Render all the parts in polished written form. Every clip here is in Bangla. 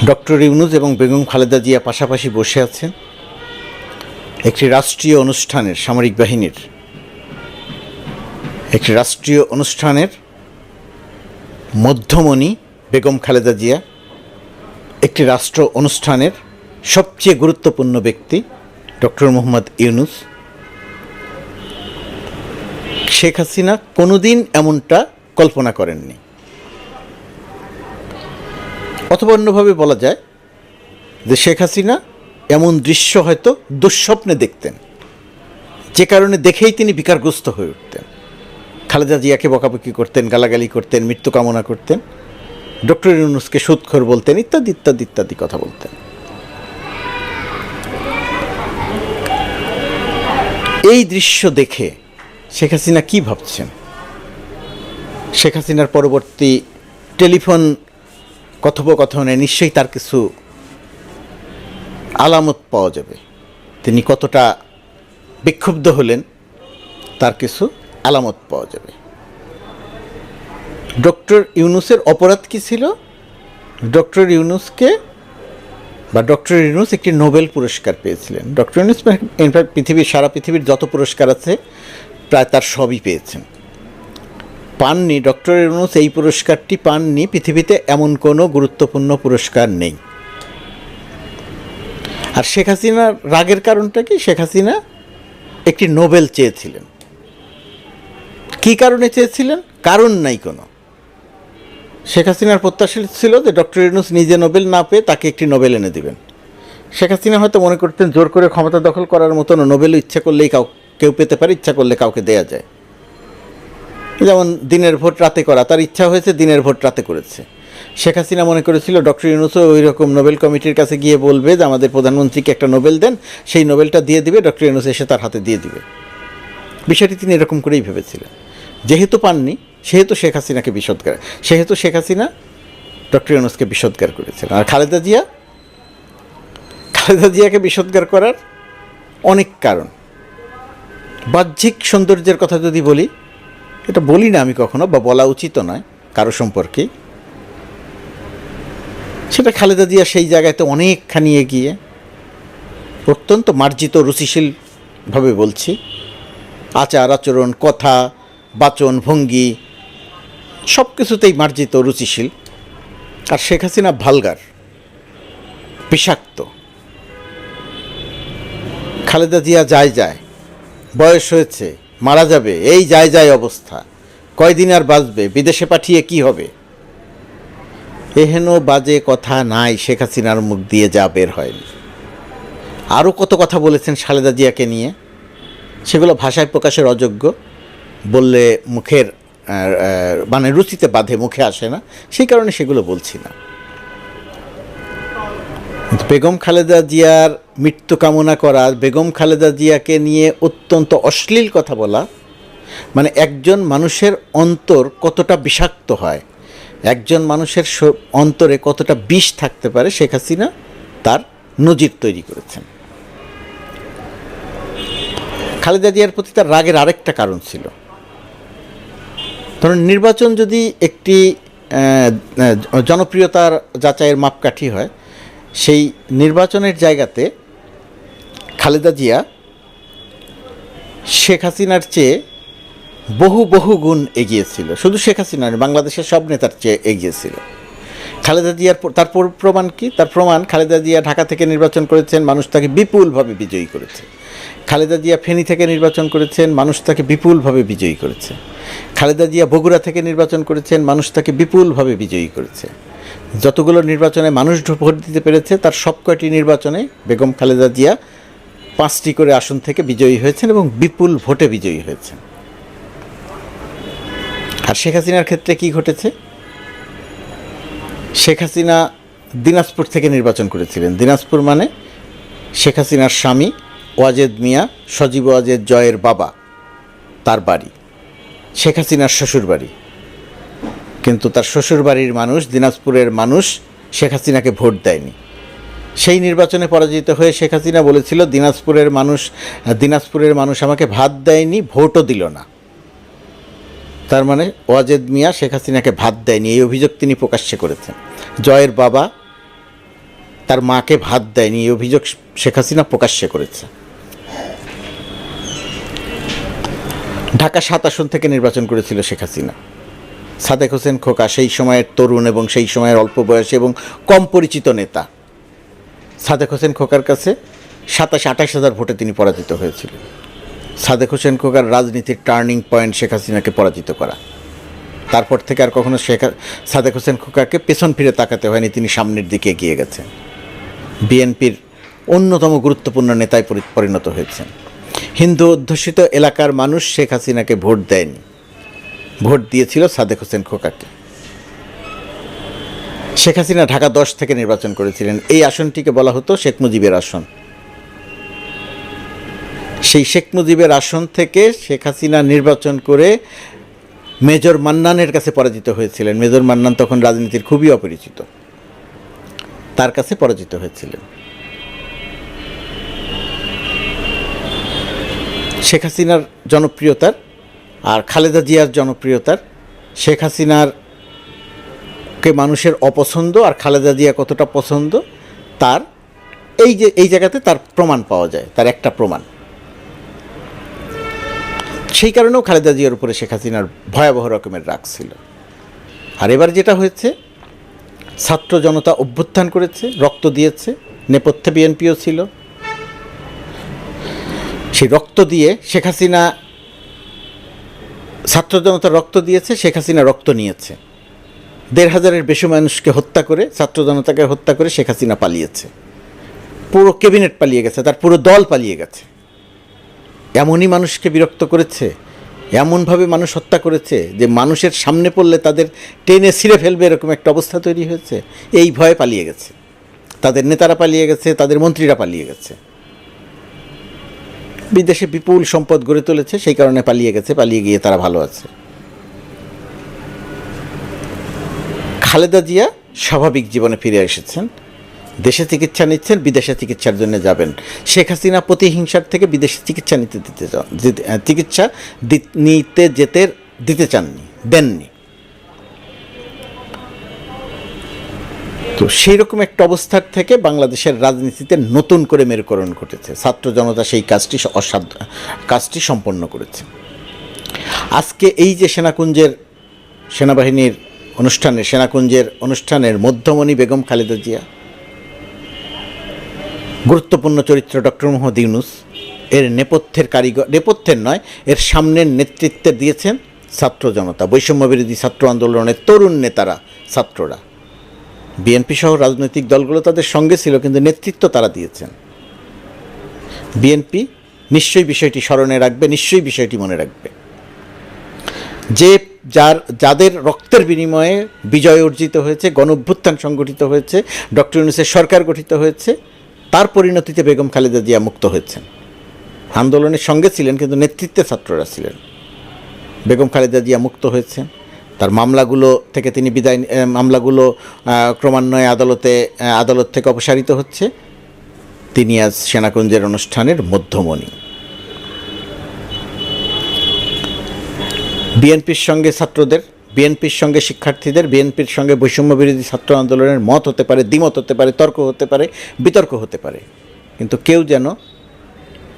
ডক্টর ইউনূস এবং বেগম খালেদা জিয়া পাশাপাশি বসে আছেন একটি রাষ্ট্রীয় অনুষ্ঠানের, সামরিক বাহিনীর একটি রাষ্ট্রীয় অনুষ্ঠানের মধ্যমণি বেগম খালেদা জিয়া, একটি রাষ্ট্র অনুষ্ঠানের সবচেয়ে গুরুত্বপূর্ণ ব্যক্তি ডক্টর মোহাম্মদ ইউনূস। শেখ হাসিনা কোনোদিন এমনটা কল্পনা করেননি, অথবা অন্যভাবে বলা যায় যে শেখ হাসিনা এমন দৃশ্য হয়তো দুঃস্বপ্নে দেখতেন, যে কারণে দেখেই তিনি বিকারগ্রস্ত হয়ে উঠতেন। খালেদা জিয়াকে বকাবকি করতেন, গালাগালি করতেন, মৃত্যু কামনা করতেন, ডক্টর ইউনূসকে সুদখোর বলতেন, ইত্যাদি ইত্যাদি ইত্যাদি কথা বলতেন। এই দৃশ্য দেখে শেখ হাসিনা কী ভাবছেন? শেখ হাসিনার পরবর্তী টেলিফোন কথোপকথনে নিশ্চয়ই তার কিছু আলামত পাওয়া যাবে। তিনি কতটা বিক্ষুব্ধ হলেন তার কিছু আলামত পাওয়া যাবে। ডক্টর ইউনূসের অপরাধ কী ছিল? ডক্টর ইউনূস একটি নোবেল পুরস্কার পেয়েছিলেন। ডক্টর ইউনূস ইনফ্যাক্ট সারা পৃথিবীর যত পুরস্কার আছে প্রায় তার সবই পেয়েছেন। পাননি ডক্টর ইউনূস এই পুরস্কারটি পাননি, পৃথিবীতে এমন কোনো গুরুত্বপূর্ণ পুরস্কার নেই। আর শেখ হাসিনার রাগের কারণটা কি? শেখ হাসিনা একটি নোবেল চেয়েছিলেন। কী কারণে চেয়েছিলেন? কারণ নাই কোনো। শেখ হাসিনার প্রত্যাশা ছিল যে ডক্টর ইউনূস নিজে নোবেল না পেয়ে তাকে একটি নোবেল এনে দিবেন। শেখ হাসিনা হয়তো মনে করতেন জোর করে ক্ষমতা দখল করার মতন নোবেল ইচ্ছা করলেই কেউ পেতে পারে, ইচ্ছা করলে কাউকে দেয়া যায়। যেমন দিনের ভোট রাতে করা, তার ইচ্ছা হয়েছে দিনের ভোট রাতে করেছে। শেখ হাসিনা মনে করেছিল ডক্টর ইউনূসও ওই রকম নোবেল কমিটির কাছে গিয়ে বলবে যে আমাদের প্রধানমন্ত্রীকে একটা নোবেল দেন, সেই নোবেলটা দিয়ে দিবে, ডক্টর ইউনূস এসে তার হাতে দিয়ে দিবে। বিষয়টি তিনি এরকম করেই ভেবেছিলেন। যেহেতু পাননি সেহেতু শেখ হাসিনাকে সেহেতু শেখ হাসিনা ডক্টর ইউনূসকে বিষোদ্গার করেছিলেন। আর খালেদা জিয়াকে বিষোদ্গার করার অনেক কারণ। বাহ্যিক সৌন্দর্যের কথা যদি বলি, এটা বলি না আমি কখনো, বা বলা উচিত নয় কারো সম্পর্কে, সেটা খালেদা জিয়া সেই জায়গাতে অনেকখানি এগিয়ে, অত্যন্ত মার্জিত রুচিশীলভাবে বলছি, আচার আচরণ, কথা, বাচন ভঙ্গি সব কিছুতেই মার্জিত রুচিশীল। আর শেখ হাসিনা ভালগার, বিষাক্ত। খালেদা জিয়া যায়, বয়স হয়েছে, মারা যাবে, এই যায় অবস্থা, কয়দিন আর বাঁচবে, বিদেশে পাঠিয়ে কি হবে, এহেন বাজে কথা নাই শেখ হাসিনার মুখ দিয়ে যা বের হয়নি। আরও কত কথা বলেছেন খালেদা জিয়াকে নিয়ে, সেগুলো ভাষায় প্রকাশের অযোগ্য, বললে মুখের মানে রুচিতে বাঁধে, মুখে আসে না, সেই কারণে সেগুলো বলছি না। বেগম খালেদা জিয়ার মৃত্যু কামনা করা, বেগম খালেদা জিয়াকে নিয়ে অত্যন্ত অশ্লীল কথা বলা, মানে একজন মানুষের অন্তর কতটা বিষাক্ত হয়, একজন মানুষের অন্তরে কতটা বিষ থাকতে পারে, শেখ হাসিনা তার নজির তৈরি করেছেন। খালেদা জিয়ার প্রতি তার রাগের আরেকটা কারণ ছিল। ধরুন, নির্বাচন যদি একটি জনপ্রিয়তার যাচাইয়ের মাপকাঠি হয়, সেই নির্বাচনের জায়গাতে খালেদা জিয়া শেখ হাসিনার চেয়ে বহু গুণ এগিয়েছিল। শুধু শেখ হাসিনা নয়, বাংলাদেশের সব নেতার চেয়ে এগিয়েছিল। খালেদা জিয়ার তার প্রমাণ কি? তার প্রমাণ, খালেদা জিয়া ঢাকা থেকে নির্বাচন করেছেন, মানুষ তাকে বিপুলভাবে বিজয়ী করেছে। খালেদা জিয়া ফেনী থেকে নির্বাচন করেছেন, মানুষ তাকে বিপুলভাবে বিজয়ী করেছে। খালেদা জিয়া বগুড়া থেকে নির্বাচন করেছেন, মানুষ তাকে বিপুলভাবে বিজয়ী করেছে। যতগুলো নির্বাচনে মানুষ ভোট দিতে পেরেছে তার সবকটি নির্বাচনে বেগম খালেদা জিয়া 5টি করে আসন থেকে বিজয়ী হয়েছেন এবং বিপুল ভোটে বিজয়ী হয়েছেন। আর শেখ হাসিনার ক্ষেত্রে কি ঘটেছে? শেখ হাসিনা দিনাজপুর থেকে নির্বাচন করেছিলেন। দিনাজপুর মানে শেখ হাসিনার স্বামী ওয়াজেদ মিয়া, সজীব ওয়াজেদ জয়ের বাবা, তার বাড়ি, শেখ হাসিনার শ্বশুর বাড়ি। কিন্তু তার শ্বশুরবাড়ির মানুষ, দিনাজপুরের মানুষ শেখ হাসিনাকে ভোট দেয়নি। সেই নির্বাচনে পরাজিত হয়ে শেখ হাসিনা বলেছিল দিনাজপুরের মানুষ আমাকে ভাত দেয়নি, ভোটও দিল না। তার মানে ওয়াজেদ মিয়া শেখ হাসিনাকে ভাত দেয়নি, এই অভিযোগ তিনি প্রকাশ্যে করেছেন। জয়ের বাবা তার মাকে ভাত দেয়নি, এই অভিযোগ শেখ হাসিনা প্রকাশ্যে করেছে। ঢাকা 7 আসন থেকে নির্বাচন করেছিল শেখ হাসিনা। সাদেক হোসেন খোকা সেই সময়ের তরুণ এবং সেই সময়ের অল্প বয়সী এবং কম পরিচিত নেতা। সাদেক হোসেন খোকার কাছে 27-28 হাজার ভোটে তিনি পরাজিত হয়েছিলেন। সাদেক হোসেন খোকার রাজনীতির টার্নিং পয়েন্ট শেখ হাসিনাকে পরাজিত করা। তারপর থেকে আর কখনো সাদেক হোসেন খোকাকে পেছন ফিরে তাকাতে হয়নি, তিনি সামনের দিকে এগিয়ে গেছেন। বিএনপির অন্যতম গুরুত্বপূর্ণ নেতায় পরিণত হয়েছেন। হিন্দু অধ্যুষিত এলাকার মানুষ শেখ হাসিনাকে ভোট দেয়নি, ভোট দিয়েছিল সাদেক হোসেন খোকাকে। শেখ হাসিনা ঢাকা 10 থেকে নির্বাচন করেছিলেন। এই আসনটিকে বলা হতো শেখ মুজিবের আসন। সেই শেখ মুজিবের আসন থেকে শেখ হাসিনা নির্বাচন করে মেজর মান্নানের কাছে পরাজিত হয়েছিলেন। মেজর মান্নান তখন রাজনীতির খুবই অপরিচিত, তার কাছে পরাজিত হয়েছিলেন। শেখ হাসিনার জনপ্রিয়তার আর খালেদা জিয়ার জনপ্রিয়তার, শেখ হাসিনার কে মানুষের অপছন্দ আর খালেদা জিয়া কতটা পছন্দ, তার এই জায়গাতে তার প্রমাণ পাওয়া যায়, তার একটা প্রমাণ। সেই কারণেও খালেদা জিয়ার উপরে শেখ হাসিনার ভয়াবহ রকমের রাগ ছিল। আর এবার যেটা হয়েছে, ছাত্র জনতা অভ্যুত্থান করেছে, রক্ত দিয়েছে, নেপথ্যে বিএনপিও ছিল। সেই রক্ত দিয়ে শেখ হাসিনা, ছাত্র জনতা রক্ত দিয়েছে, শেখ হাসিনা রক্ত নিয়েছে। 1,500-এর বেশি মানুষকে হত্যা করে, ছাত্র জনতাকে হত্যা করে শেখ হাসিনা পালিয়েছে। পুরো ক্যাবিনেট পালিয়ে গেছে, তার পুরো দল পালিয়ে গেছে। এমনই মানুষকে বিরক্ত করেছে, এমনভাবে মানুষ হত্যা করেছে যে মানুষের সামনে পড়লে তাদের টেনে ছিঁড়ে ফেলবে এরকম একটা অবস্থা তৈরি হয়েছে। এই ভয়ে পালিয়ে গেছে, তাদের নেতারা পালিয়ে গেছে, তাদের মন্ত্রীরা পালিয়ে গেছে। বিদেশে বিপুল সম্পদ গড়ে তুলেছে, সেই কারণে পালিয়ে গেছে, পালিয়ে গিয়ে তারা ভালো আছে। খালেদা জিয়া স্বাভাবিক জীবনে ফিরে এসেছেন, দেশে চিকিৎসা নিচ্ছেন, বিদেশে চিকিৎসার জন্য যাবেন। শেখ হাসিনা প্রতিহিংসার থেকে বিদেশে চিকিৎসা নিতে দিতে চাননি, দেননি। তো সেই রকম একটা অবস্থার থেকে বাংলাদেশের রাজনীতিতে নতুন করে মেরুকরণ ঘটেছে। ছাত্র জনতা সেই কাজটি সম্পন্ন করেছে। আজকে এই যে সেনাবাহিনীর সেনাকুঞ্জের অনুষ্ঠানের মধ্যমণি বেগম খালেদা জিয়া, গুরুত্বপূর্ণ চরিত্র ডক্টর মোহাম্মদ ইউনূস, এর নেপথ্যের নয়, এর সামনের নেতৃত্বে দিয়েছেন ছাত্র জনতা, বৈষম্য বিরোধী ছাত্র আন্দোলনের তরুণ নেতারা, ছাত্ররা। বিএনপি সহ রাজনৈতিক দলগুলো তাদের সঙ্গে ছিল, কিন্তু নেতৃত্ব তারা দিয়েছেন। বিএনপি নিশ্চয়ই বিষয়টি স্মরণে রাখবে, নিশ্চয়ই বিষয়টি মনে রাখবে যে যাদের রক্তের বিনিময়ে বিজয় অর্জিত হয়েছে, গণঅভ্যুত্থান সংগঠিত হয়েছে, ডক্টর ইউনূসের সরকার গঠিত হয়েছে, তার পরিণতিতে বেগম খালেদা জিয়া মুক্ত হয়েছেন। আন্দোলনের সঙ্গে ছিলেন, কিন্তু নেতৃত্বে ছাত্ররা ছিলেন। বেগম খালেদা জিয়া মুক্ত হয়েছেন, তার মামলাগুলো থেকে তিনি মামলাগুলো ক্রমান্বয়ে আদালত থেকে অপসারিত হচ্ছে। তিনি আজ সেনাকুঞ্জের অনুষ্ঠানের মধ্যমণি। বিএনপির সঙ্গে ছাত্রদের, বিএনপির সঙ্গে শিক্ষার্থীদের, বিএনপির সঙ্গে বৈষম্য বিরোধী ছাত্র আন্দোলনের মত হতে পারে, দ্বিমত হতে পারে, তর্ক হতে পারে, বিতর্ক হতে পারে, কিন্তু কেউ যেন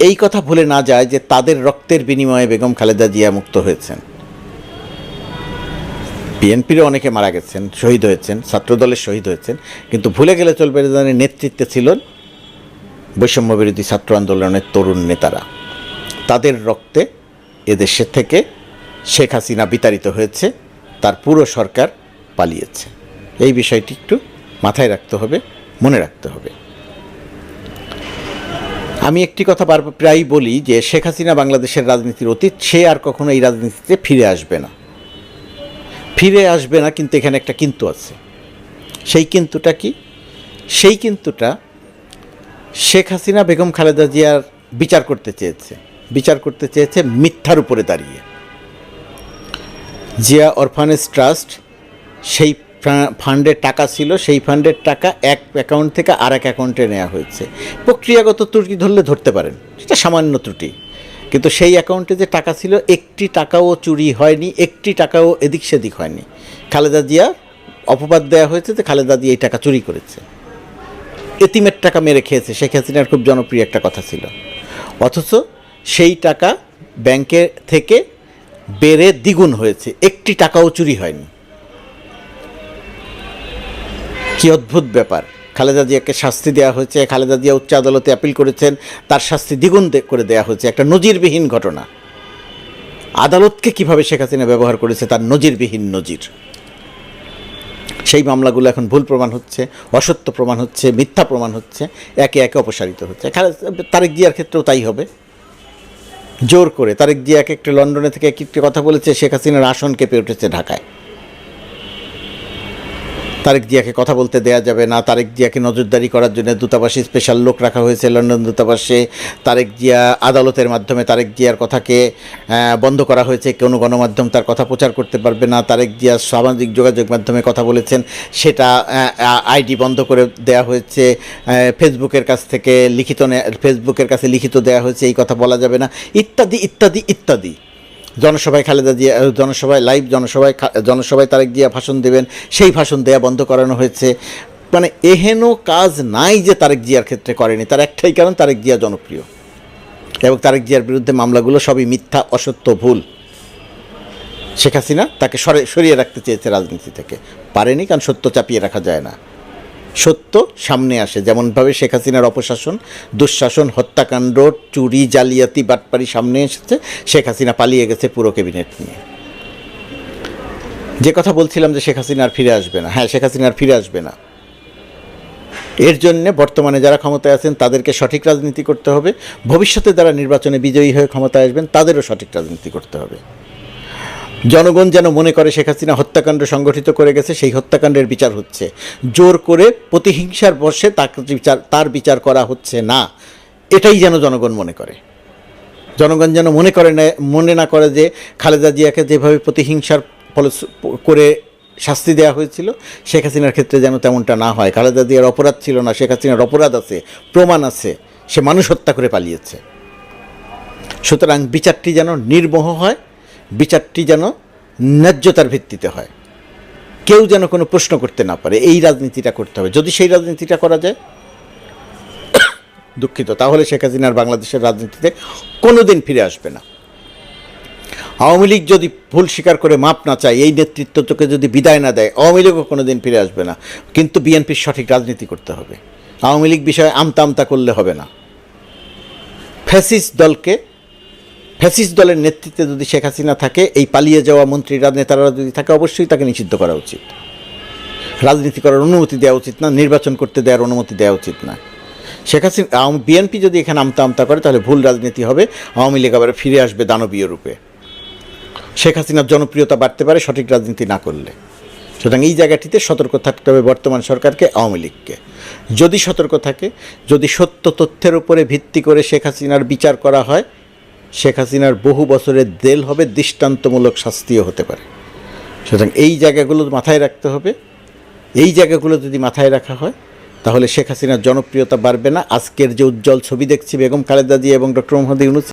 এই কথা ভুলে না যায় যে তাদের রক্তের বিনিময়ে বেগম খালেদা জিয়া মুক্ত হয়েছেন। বিএনপিরও অনেকে মারা গেছেন, শহীদ হয়েছেন, ছাত্রদলের শহীদ হয়েছেন, কিন্তু ভুলে গেলে চলবে না, নেতৃত্বে ছিলেন বৈষম্য বিরোধী ছাত্র আন্দোলনের তরুণ নেতারা। তাদের রক্তে এদেশের থেকে শেখ হাসিনা বিতাড়িত হয়েছে, তার পুরো সরকার পালিয়েছে। এই বিষয়টি একটু মাথায় রাখতে হবে, মনে রাখতে হবে। আমি একটি কথা প্রায়ই বলি যে শেখ হাসিনা বাংলাদেশের রাজনীতির অতীত, সে আর কখনো এই রাজনীতিতে ফিরে আসবে না, কিন্তু এখানে একটা কিন্তু আছে। সেই কিন্তুটা কি? সেই কিন্তুটা শেখ হাসিনা বেগম খালেদা জিয়ার বিচার করতে চেয়েছে মিথ্যার উপরে দাঁড়িয়ে। জিয়া অরফানেজ ট্রাস্ট, সেই ফান্ডে টাকা ছিল, সেই ফান্ডের টাকা এক অ্যাকাউন্ট থেকে আর এক অ্যাকাউন্টে নেওয়া হয়েছে। প্রক্রিয়াগত ত্রুটি ধরলে ধরতে পারেন, সেটা সামান্য ত্রুটি, কিন্তু সেই অ্যাকাউন্টে যে টাকা ছিল, একটি টাকাও চুরি হয়নি, একটি টাকাও এদিক সেদিক হয়নি। খালেদা জিয়া অপবাদ দেওয়া হয়েছে যে খালেদা জিয়া এই টাকা চুরি করেছে। এতিমের টাকা মেরে খেয়েছে, শেখ হাসিনার খুব জনপ্রিয় একটা কথা ছিল। অথচ সেই টাকা ব্যাংকে থেকে বেড়ে দ্বিগুণ হয়েছে, একটি টাকাও চুরি হয়নি। কি অদ্ভুত ব্যাপার! খালেদা জিয়াকে শাস্তি দেওয়া হয়েছে, খালেদা জিয়া উচ্চ আদালতে আপিল করেছেন, তার শাস্তি দ্বিগুণ করে দেওয়া হয়েছে। একটা নজিরবিহীন ঘটনা। আদালতকে কিভাবে শেখ হাসিনা ব্যবহার করেছে তার নজিরবিহীন নজির। সেই মামলাগুলো এখন ভুল প্রমাণ হচ্ছে, অসত্য প্রমাণ হচ্ছে, মিথ্যা প্রমাণ হচ্ছে, একে একে অপসারিত হচ্ছে। তারেক জিয়ার ক্ষেত্রেও তাই হবে। জোর করে তারেক জিয়া একটা লন্ডনে থেকে একটি কথা বলেছে, শেখ হাসিনার আসন কেঁপে উঠেছে ঢাকায়। তারেক জিয়াকে কথা বলতে দেয়া যাবে না, তারেক জিয়াকে নজরদারি করার জন্য দূতাবাসে স্পেশাল লোক রাখা হয়েছে লন্ডন দূতাবাসে। তারেক জিয়া আদালতের মাধ্যমে তারেক জিয়ার কথাকে বন্ধ করা হয়েছে, কোনো গণমাধ্যম তার কথা প্রচার করতে পারবে না। তারেক জিয়া সামাজিক যোগাযোগ মাধ্যমে কথা বলেছেন, সেটা আইডি বন্ধ করে দেওয়া হয়েছে। ফেসবুকের কাছ থেকে ফেসবুকের কাছে লিখিত দেওয়া হয়েছে, এই কথা বলা যাবে না, ইত্যাদি ইত্যাদি ইত্যাদি। জনসভায় খালেদা জিয়া, জনসভায় তারেক জিয়া ভাষণ দেবেন, সেই ভাষণ দেয়া বন্ধ করানো হয়েছে। মানে এহেন কাজ নাই যে তারেক জিয়ার ক্ষেত্রে করেনি। তার একটাই কারণ, তারেক জিয়া জনপ্রিয় এবং তারেক জিয়ার বিরুদ্ধে মামলাগুলো সবই মিথ্যা, অসত্য, ভুল। শেখ হাসিনা তাকে সরিয়ে রাখতে চেয়েছে রাজনীতি থেকে, পারেনি, কারণ সত্য চাপিয়ে রাখা যায় না। সত্য সামনে আসে, যেমনভাবে শেখ হাসিনার অপশাসন, দুঃশাসন, হত্যাকাণ্ড, চুরি, জালিয়াতি, বাটপারি সামনে এসেছে। শেখ হাসিনা পালিয়ে গেছে পুরো ক্যাবিনেট নিয়ে। যে কথা বলছিলাম যে শেখ হাসিনা আর ফিরে আসবে না, হ্যাঁ, শেখ হাসিনা আর ফিরে আসবে না। এর জন্যে বর্তমানে যারা ক্ষমতায় আছেন তাদেরকে সঠিক রাজনীতি করতে হবে, ভবিষ্যতে যারা নির্বাচনে বিজয়ী হয়ে ক্ষমতায় আসবেন তাদেরও সঠিক রাজনীতি করতে হবে। জনগণ যেন মনে করে শেখ হাসিনা হত্যাকাণ্ড সংগঠিত করে গেছে, সেই হত্যাকাণ্ডের বিচার হচ্ছে। জোর করে প্রতিহিংসার বশে তার বিচার করা হচ্ছে না, এটাই যেন জনগণ মনে করে। জনগণ যেন মনে না করে যে খালেদা জিয়াকে যেভাবে প্রতিহিংসার করে শাস্তি দেওয়া হয়েছিল, শেখ হাসিনার ক্ষেত্রে যেন তেমনটা না হয়। খালেদা জিয়ার অপরাধ ছিল না, শেখ হাসিনার অপরাধ আছে, প্রমাণ আছে, সে মানুষ হত্যা করে পালিয়েছে। সুতরাং বিচারটি যেন নির্মোহ হয়, বিচারটি যেন ন্যায্যতার ভিত্তিতে হয়, কেউ যেন কোনো প্রশ্ন করতে না পারে। এই রাজনীতিটা করতে হবে। যদি সেই রাজনীতিটা করা যায়, দুঃখিত, তাহলে শেখ হাসিনার বাংলাদেশের রাজনীতিতে কোনো দিন ফিরে আসবে না। আওয়ামী লীগ যদি ভুল স্বীকার করে মাপ না চায়, এই নেতৃত্বকে যদি বিদায় না দেয়, আওয়ামী লীগও কোনো দিন ফিরে আসবে না। কিন্তু বিএনপির সঠিক রাজনীতি করতে হবে। আওয়ামী লীগ বিষয়ে আমতা করলে হবে না। ফ্যাসিস্ট দলের নেতৃত্বে যদি শেখ হাসিনা থাকে, এই পালিয়ে যাওয়া মন্ত্রীরা, নেতারা যদি থাকে, অবশ্যই তাকে নিষিদ্ধ করা উচিত। রাজনীতি করার অনুমতি দেওয়া উচিত না, নির্বাচন করতে দেওয়ার অনুমতি দেওয়া উচিত না। শেখ হাসিনা, বিএনপি যদি এখানে আমতা করে, তাহলে ভুল রাজনীতি হবে। আওয়ামী লীগ আবার ফিরে আসবে দানবীয় রূপে। শেখ হাসিনার জনপ্রিয়তা বাড়তে পারে সঠিক রাজনীতি না করলে। সুতরাং এই জায়গাটিতে সতর্ক থাকতে হবে বর্তমান সরকারকে, আওয়ামী লীগকে। যদি সতর্ক থাকে, যদি সত্য তথ্যের উপরে ভিত্তি করে শেখ হাসিনার বিচার করা হয়, শেখ হাসিনার বহু বছরের জেল হবে, দৃষ্টান্তমূলক শাস্তিও হতে পারে। সুতরাং এই জায়গাগুলো মাথায় রাখতে হবে। এই জায়গাগুলো যদি মাথায় রাখা হয়, তাহলে শেখ হাসিনার জনপ্রিয়তা বাড়বে না। আজকের যে উজ্জ্বল ছবি দেখছি বেগম খালেদা জিয়া এবং ডক্টর মোহাম্মদ ইউনূস